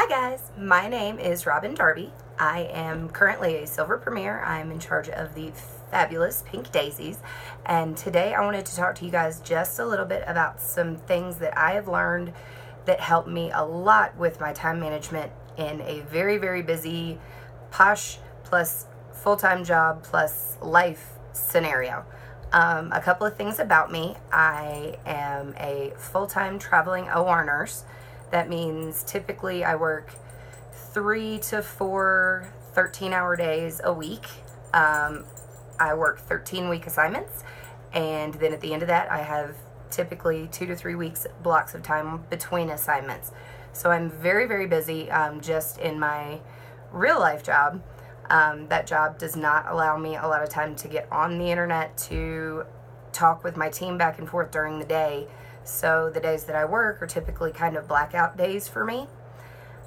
Hi guys, my name is Robin Darby. I am currently a Silver Premier. I'm in charge of the fabulous Pink Daisies, and today I wanted to talk to you guys just a little bit about some things that I have learned that help me a lot with my time management in a very, very busy posh plus full-time job plus life scenario. A couple of things about me. I am a full-time traveling OR nurse. That means typically I work 3 to 4 13-hour days a week. I work 13-week assignments, and then at the end of that I have typically 2 to 3 weeks blocks of time between assignments. So I'm very, very busy just in my real life job. That job does not allow me a lot of time to get on the internet to talk with my team back and forth during the day. So the days that I work are typically kind of blackout days for me.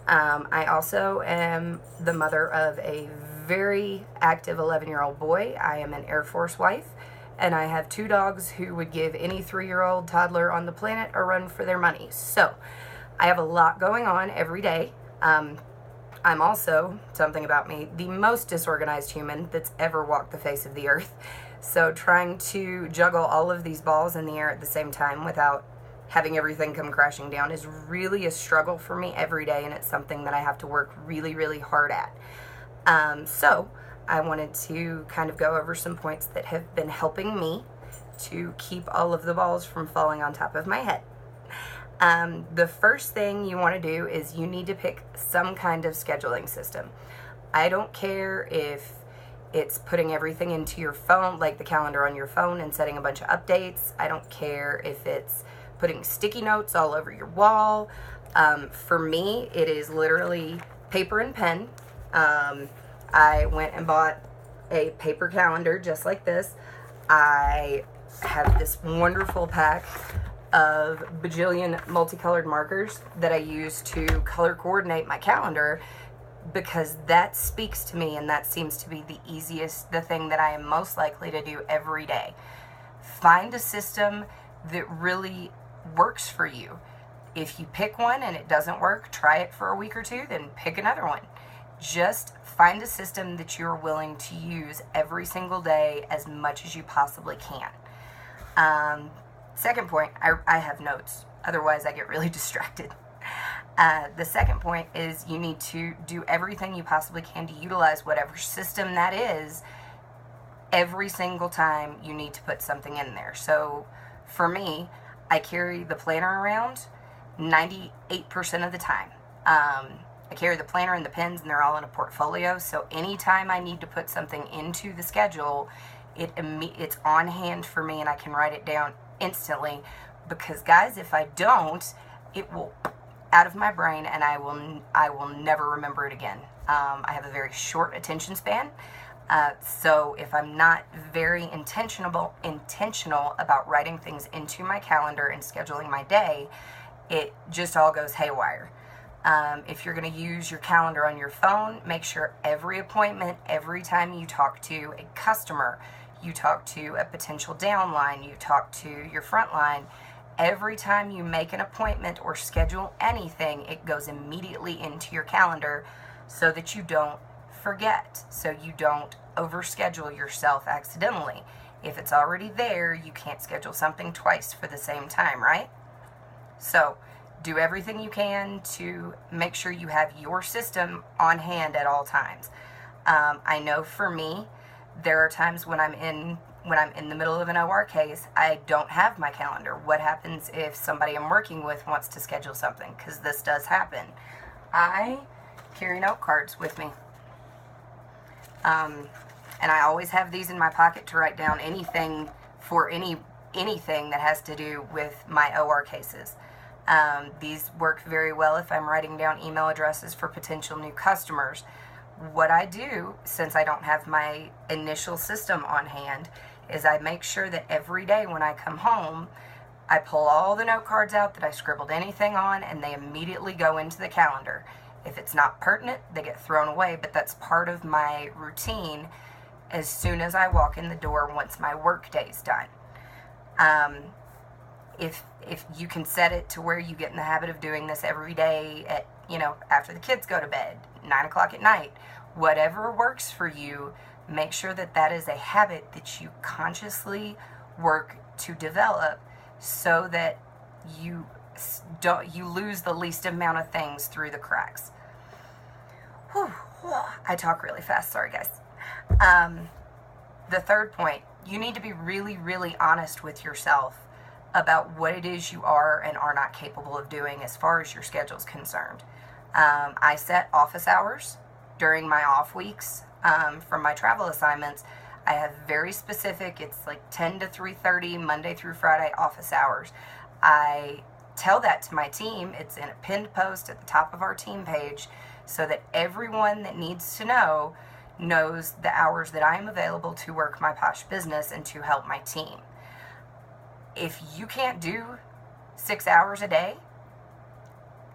I also am the mother of a very active 11-year-old boy. I am an Air Force wife, and I have 2 dogs who would give any 3-year-old toddler on the planet a run for their money. So I have a lot going on every day. I'm also, something about me, the most disorganized human that's ever walked the face of the earth. So trying to juggle all of these balls in the air at the same time without having everything come crashing down is really a struggle for me every day, and it's something that I have to work really, really hard at. So I wanted to kind of go over some points that have been helping me to keep all of the balls from falling on top of my head. The first thing you want to do is you need to pick some kind of scheduling system. I don't care if it's putting everything into your phone, like the calendar on your phone, and setting a bunch of updates. I don't care if it's putting sticky notes all over your wall. For me, it is literally paper and pen. I went and bought a paper calendar just like this. I have this wonderful pack of bajillion multicolored markers that I use to color coordinate my calendar, because that speaks to me, and that seems to be the thing that I am most likely to do every day. Find a system that really works for you. If you pick one and it doesn't work, try it for a week or 2, then pick another one. Just find a system that you're willing to use every single day as much as you possibly can. Second point, I have notes. Otherwise, I get really distracted. The second point is you need to do everything you possibly can to utilize whatever system that is. Every single time you need to put something in there. So for me, I carry the planner around 98% of the time. I carry the planner and the pens, and they're all in a portfolio. So anytime I need to put something into the schedule, it's on hand for me, and I can write it down instantly. Because guys, if I don't, it will out of my brain, and I will never remember it again. I have a very short attention span. So if I'm not very intentional about writing things into my calendar and scheduling my day, it just all goes haywire. If you're going to use your calendar on your phone, make sure every appointment, every time you talk to a customer, you talk to a potential downline, you talk to your front line, every time you make an appointment or schedule anything, it goes immediately into your calendar so that you don't forget, so you don't overschedule yourself accidentally. If it's already there, you can't schedule something twice for the same time, right? So do everything you can to make sure you have your system on hand at all times. I know for me, there are times when I'm in the middle of an OR case, I don't have my calendar. What happens if somebody I'm working with wants to schedule something? Because this does happen. I carry note cards with me. And I always have these in my pocket to write down anything that has to do with my OR cases. These work very well if I'm writing down email addresses for potential new customers. What I do, since I don't have my initial system on hand, is I make sure that every day when I come home, I pull all the note cards out that I scribbled anything on, and they immediately go into the calendar. If it's not pertinent, they get thrown away, but that's part of my routine as soon as I walk in the door once my work day's done. if you can set it to where you get in the habit of doing this every day at, after the kids go to bed, 9 o'clock at night, whatever works for you, make sure that that is a habit that you consciously work to develop so that you lose the least amount of things through the cracks. Whew, I talk really fast, sorry guys. The third point, you need to be really, really honest with yourself about what it is you are and are not capable of doing as far as your schedule is concerned. I set office hours during my off weeks from my travel assignments. I have very specific, it's like 10 to 3:30, Monday through Friday office hours. I tell that to my team. It's in a pinned post at the top of our team page so that everyone that needs to know knows the hours that I am available to work my Posh business and to help my team. If you can't do 6 hours a day,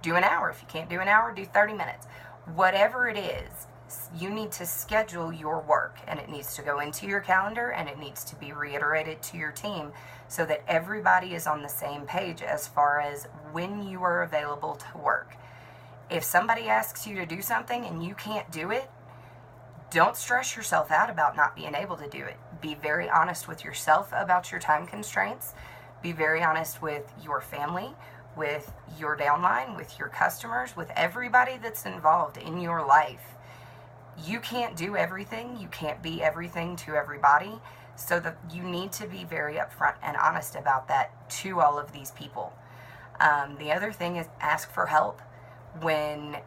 do an hour. If you can't do an hour, do 30 minutes. Whatever it is, you need to schedule your work, and it needs to go into your calendar, and it needs to be reiterated to your team so that everybody is on the same page as far as when you are available to work. If somebody asks you to do something and you can't do it, don't stress yourself out about not being able to do it. Be very honest with yourself about your time constraints. Be very honest with your family, with your downline, with your customers, with everybody that's involved in your life. You can't do everything. You can't be everything to everybody. So that you need to be very upfront and honest about that to all of these people. The other thing is ask for help when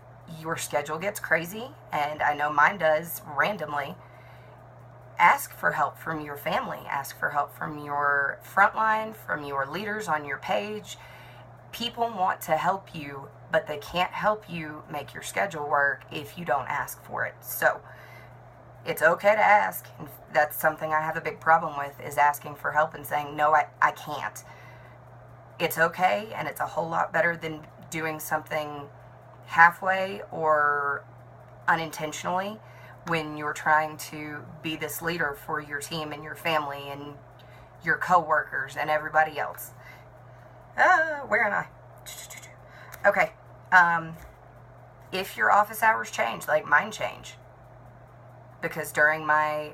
your schedule gets crazy, and I know mine does randomly. Ask for help from your family. Ask for help from your frontline, from your leaders on your page. People want to help you, but they can't help you make your schedule work if you don't ask for it. So it's okay to ask. And that's something I have a big problem with, is asking for help and saying, no, I can't. It's okay, and it's a whole lot better than doing something halfway or unintentionally when you're trying to be this leader for your team and your family and your co-workers and everybody else. Where am I? Okay. If your office hours change, like mine change, because during my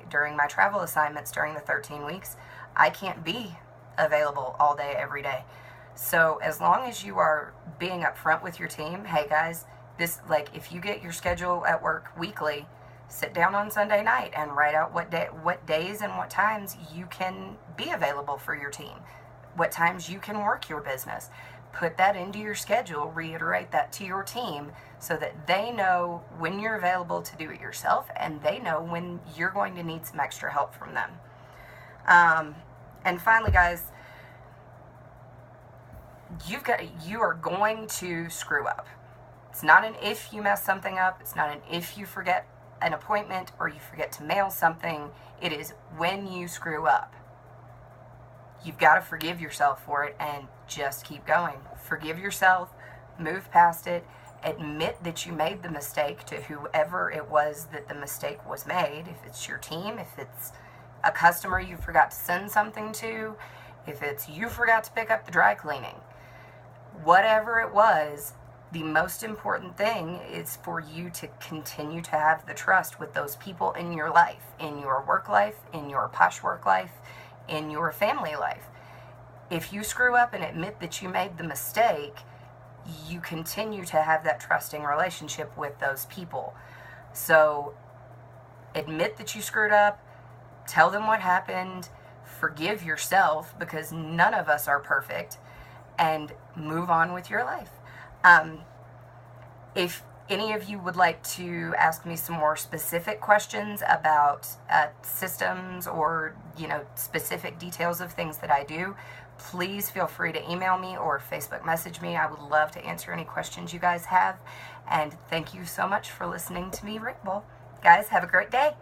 travel assignments during the 13 weeks, I can't be available all day, every day. So as long as you are being upfront with your team, hey guys, this, like, if you get your schedule at work weekly, sit down on Sunday night and write out what days and what times you can be available for your team, what times you can work your business. Put that into your schedule, reiterate that to your team so that they know when you're available to do it yourself, and they know when you're going to need some extra help from them. And finally, guys, you are going to screw up. It's not an if you mess something up. It's not an if you forget an appointment or you forget to mail something. It is when you screw up. You've got to forgive yourself for it and just keep going. Forgive yourself, move past it, admit that you made the mistake to whoever it was that the mistake was made. If it's your team, if it's a customer you forgot to send something to, if it's you forgot to pick up the dry cleaning, whatever it was, the most important thing is for you to continue to have the trust with those people in your life, in your work life, in your Posh work life, in your family life. If you screw up and admit that you made the mistake, you continue to have that trusting relationship with those people. So admit that you screwed up, tell them what happened, forgive yourself, because none of us are perfect, and move on with your life. If any of you would like to ask me some more specific questions about systems or, specific details of things that I do, please feel free to email me or Facebook message me. I would love to answer any questions you guys have. And thank you so much for listening to me ramble. Guys, have a great day.